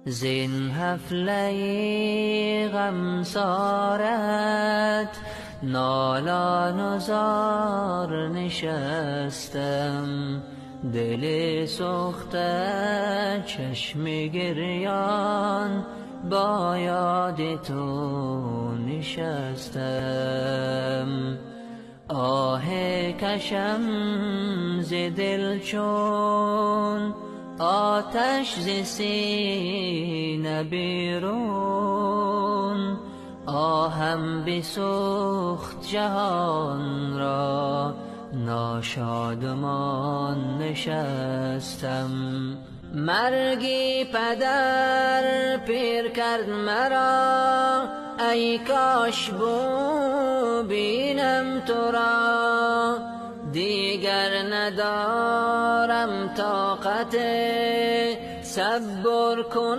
زین حفله غمسارت نالان و زار نشستم، دل سوخته چشم گریان با یاد تو نشستم. آه کشم ز دل چون آتش ز سینه بیرون، آهم بسوخت جهان را ناشادمان نشستم. مرگی پدر پیر کرد مرا، ای کاش بینم تو را، دیگر ندارم طاقت صبر کن